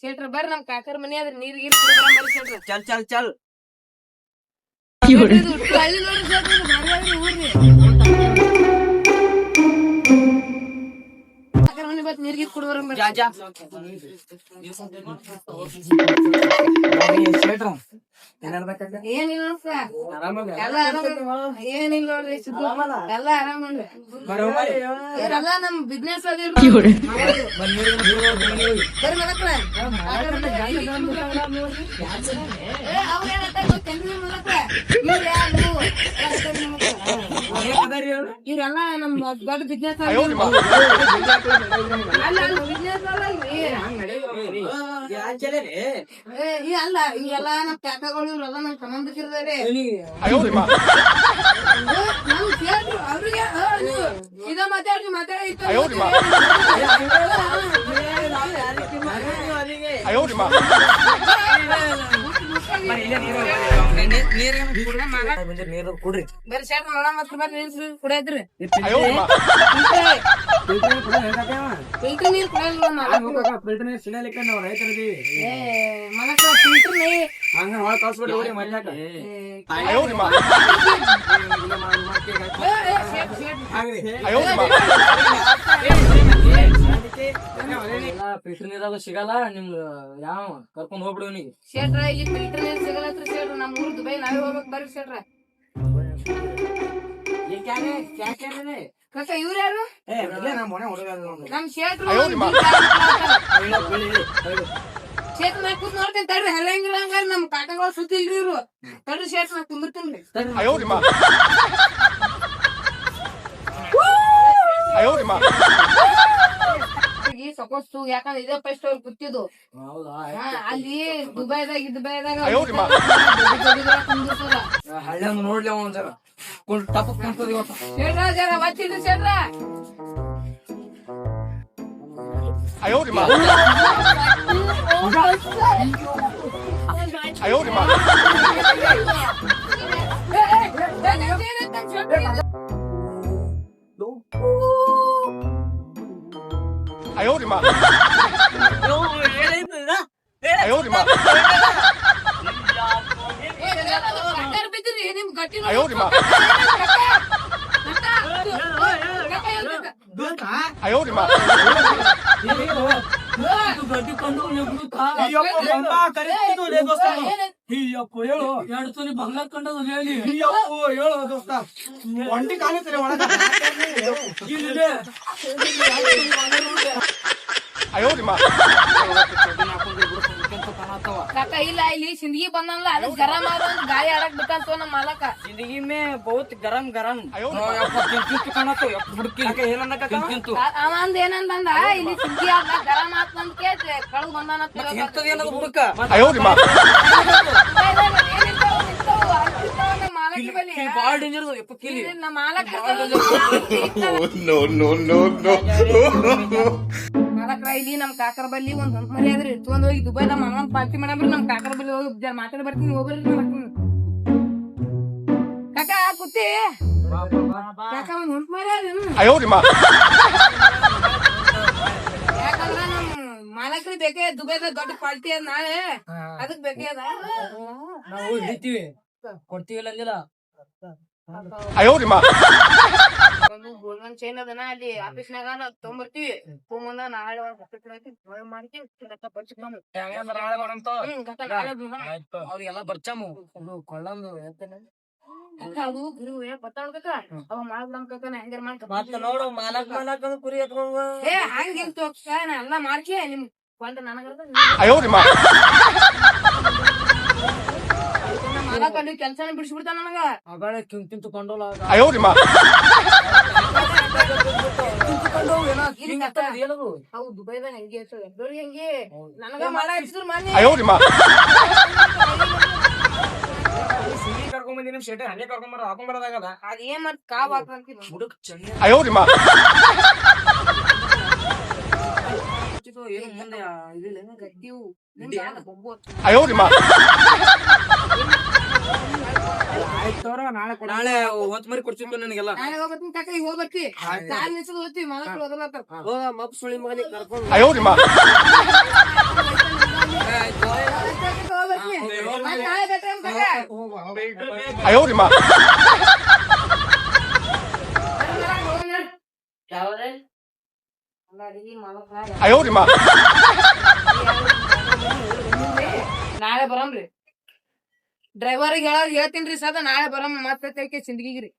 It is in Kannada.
ಶೆಟ್ರ ಬರ್ರಿ ನಮ್ ಕಾಕರ್ ಮನಿ ಅದ್ರ ನೀರ್ ಗೀರ್ ಕುಡಿದ್ರಂಗ್ ಬರ್ರಿ ಶೆಟ್ರ. ಚಲ್ ಚಲ್ ಚಲ್ ಇದು ಹಳ್ಳಿ ನೋಡ್ರಿ ಶೆಟ್ರ, ಇದು ಮರ್ಯಾದ್ರಿ ಊರ್ರಿ. ಕಾಕರ್ ಮನಿ ಬತ್ ನೀರ್ ಗೀರ್ ಕುಡಿದ್ರಂಗ್ ಬರ್ರಿ. ಜಾ ಜಾ ಏನಿಲ್ಲ ನೋಡ್ಸ ಎಲ್ಲ ಆರಾಮ. ಏನಿಲ್ಲ ನೋಡ್ರಿ ಸಿದ್ದು, ಎಲ್ಲ ಆರಾಮ ನೋಡ್ರಿ. ಇವ್ರೆಲ್ಲ ನಮ್ ಬಿಸ್ನೆಸ್ ಅದ ಬರ್ರಿ ಮಲಕ್ರ. ಅವ್ರ ಏನಂತ ಗೊತ್ತೇನ್ರಿ ಮಲಕ್ರ? ಇವ್ರ್ ಯಾರು? ಇವ್ರೆಲ್ಲ ನಮ್ ದೊಡ್ಡ ಬಿಸ್ನೆಸ್ ಅದ. ಅಲ್ಲ ಬಿಸ್ನೆಸ್ ಅಲ್ಲಲ್ರಿ. ಅಲ್ಲ ಇವೆಲ್ಲ ನಮ್ ಕಾಕಗಳು ಇವ್ರೆಲ್ಲ ನಮ್ ಸಂಬಂಧಿಕರಿದಾರೆ. ನಮ್ ಕೇಳ್ರಿ ಅವ್ರಿಗೆ ಇದ ಮಾತಾಡ್ರಿ ಮಾತಾಡಿ ನೀರು ಕುಡ್ರಿ. ಬೇರೆ ಶೇಟ್ ನೋಡ ಮತ್ ಬರ್ರಿ ನಿಲ್ಸ್ರಿ ಕುಡಿಯತ್ರಿ. ಫಿಲ್ಟರ್ ನೀರ್ ಕುಡಿಯಲ್ಲ ಮಲಕ ಫಿಲ್ಟರ್ ನೀ ಹಂಗ ಹೊಳ ಕಳ್ಸ್ಬಿಡ್ರಿ ಹೋಗಿ ಮರ್ಯಾಕ. ಫಿಲ್ಟರ್ ನೀರಾಗ ಸಿಗಲ್ಲ ನಿಮ್ಗ ಯಾವ ಕರ್ಕೊಂಡ್ ಹೋಗ್ಬಿಡು ನೀ. ಶೇಟ್ರ ಇಲ್ಲಿ ಫಿಲ್ಟರ್ ನೀರ್ ಸಿಗಲ್ಲತ್ರಿ ಶೇಟ್ರ. ನಮ್ ಊರ್ ದುಬೈ ನಾವೇ ಹೋಗ್ಬೇಕ್ ಬರ್ರಿ ಶೇಟ್ರ. ಕಾಕ ಇವ್ರ ಯಾರು? ನಮ್ ಶೇಟ್ರು ಶೇಟ್ ನಾ ಕೂತ್ ನೋಡ್ತೇನೆ ತಡ್ರಿ. ಹರಂಗಿಲ್ಲ ಹಂಗಾರ ನಮ್ ಕಾಕಗಳು ಸುದ್ದಿ ಇಲ್ರಿ ಇವ್ರು. ತಡ್ರಿ ಶೇಟ್ ನಾ ಕುಂದಿರ್ತೇನ್ರಿ. ಸಪೋಸ್ ಯಾಕಂದ್ರೆ ಇದೇ ಫಸ್ಟ್ ಅವ್ರು ಕೂತಿದ್ದು ಅಲ್ಲಿ ದುಬೈದಾಗ ಹಳ್ಳಿ ನೋಡ್ಲಿ ಒಂದ್ಸಲ ಟಪಕ್ ಕಾಣ್ತದ ಇವತ್ತು. ಶೇಟ್ರ ಜರ ಒಚ್ಚಿಲ್ರಿ ಶೇಟ್ರ. ನಿಮ್ ಗಟ್ಟಿ ಬಂಗಾರ ಕಂಡದ ಹೇಳಿ ಹೇಳು ದೋಸ್ತ. ಒಂಟಿ ಕಾಣಿಸ್ತಾರೆ ಒಳಗ ಕಾಕ ಇಲ್ಲ ಇಲ್ಲಿ ಸಿಂದಗಿ ಬಂದಲ್ಲ ಅದ ಗರಂ ಆದ ಗಾಳಿ ಆಡಕ್ ಬಿಟ್ಟಂತ ನಮ್ಮ ಮಾಲಕ. जिंदगी में बहुत गरम गरम ಅವ ಅಂದ ಏನಂದ ಇಲ್ಲಿ ಸಿಂದಗಿ ಆದ ಗರಂ ಆತಂತ ಕೇಳ್ತೆ ಕಳಗ್ ಬಂದಾನ ನಮ್ಮ ಮಾಲಕ. ಮಾಲಕ್ರ ಇಲ್ಲಿ ನಮ್ ಕಾಕರ ಬಲ್ಲಿ ಒಂದ್ ಮರಿ ಅದ್ರಿ ತೊಗೊಂಡ್ ಹೋಗಿ ದುಬೈದ ಮನವಂತ ಪಾರ್ಟಿ ಮಾಡಮ್ರಿ. ನಮ್ ಕಾಕರ ಬಲ್ಲಿ ಹೋಗಿ ಮಾತಾಡಿ ಬರ್ತೀನಿ ಹೋಗ್ರಿ. ಕಾಕ ಕೂತಿ ಕಾಕ ಒಂದ್ ಹೊಂಟ್ ಮರಿ ಅದೇನು ಯಾಕಂದ್ರ ನಮ್ ಮಾಲಕ್ರಿ ಬೇಕೇ ದುಬೈದ ದೊಡ್ಡ ಪಾರ್ಟಿ ಅದ ನಾಳೆ ಅದಕ್ ಬೇಕೇ ಅದ ನಾವು ಹಿಡಿತೀವಿ ಕೊಡ್ತೀವಿಲ್ಲ ಅಂದಿಲ್ಲ. ಗೋಲ್ಡನ್ ಚೈನ್ ಅದನ ಅಲ್ಲಿ ಆಫೀಸ್ನಾಗ ತೊಗೊಂಬರ್ತೀವಿ. ತೊಗೊಂಬಂದ ನಾಳೆ ಮಾಡ್ತೀವಿ. ಅವ್ರಿಗೆಲ್ಲ ಬರ್ಚಾಮು ಕೊಳ್ಳಂದು ಅದು ಗುರು ಬತ್ತಾಡ್ಬೇಕ ಅವ ಮಾಡ್ಲಂಕನ ಹೆಂಗಾರ ಮತ್ತ ನೋಡು ಮಾಲಕ್ ಮಾಲಕ್ ಕುರಿ ಎತ್ಕೊಂಡ್ ಏ ಹಂಗಿಲ್ ತೋರ್ಸ ನಾ ಎಲ್ಲಾ ಮಾಡ್ಕೆ ನಿಮ್ ಕೊಂಡ ನನಗರ್ದ ಮಾಲಕ್ ಅಲ್ಲಿ ಕೆಲ್ಸನ ಬಿಡಿಸ್ಬಿಡ್ತಾನ ನನಗ. ಅಗಳ ಕಿಂತು ಕೊಂಡೋಲ ಅವು ದುಬೈದಾಗ ಹೆಂಗೆ ಇರ್ತದೆ ಎಬ್ದೋರಿಗೆ ಹೆಂಗೆ ನನಗ ಮಾಡ ಹಚ್ಚಿದ್ರು ಮಾನ್ಯ ಕರ್ಕೊಂಡ್ ಬಂದಿ ನಿಮ್ ಶೇಟೆ ಹಂಗೆ ಕರ್ಕೊಂಡ್ ಬರ ಹಾಕೊಂಡ್ ಬರೋದಾಗದ. ಅದೇನ್ ಮತ್ ಕಾವ್ ಹಾಕಂತೀನಿ ಹುಡುಕ್ ಚಂದ ಏನು ಮುಂದೆ ಇದಿಲ್ಲ ಗಟ್ಟಿವು ನಾಳೆ ಒಂದ್ ಮರಿ ಕೊಡ್ತಿತ್ತು ನನಗೆಲ್ಲ. ನಾಳೆ ಹೋಗ್ಬರ್ತೀನಿ ಕಾಕ ಈಗ ಹೋಗ್ಬರ್ತಿ ಕಾಲ್ ನಿಲ್ಸದ್ ಹೋಗ್ತೀವಿ ಮಾಲಕ್ರು ಓದಲತ್ತಾರ. ಮಪ್ ಸುಳಿ ಮಗನಿಗೆ ಕರ್ಕೊಂಡು ನಾಳೆ ಬರಮ್ರಿ ಡ್ರೈವರ್ಗೆ ಹೇಳ್ತೀನ್ರಿ ಸದ ನಾಳೆ ಬರಮ್ ಮತ್ತೆ ಸಿಂದಗಿಗ್ರಿ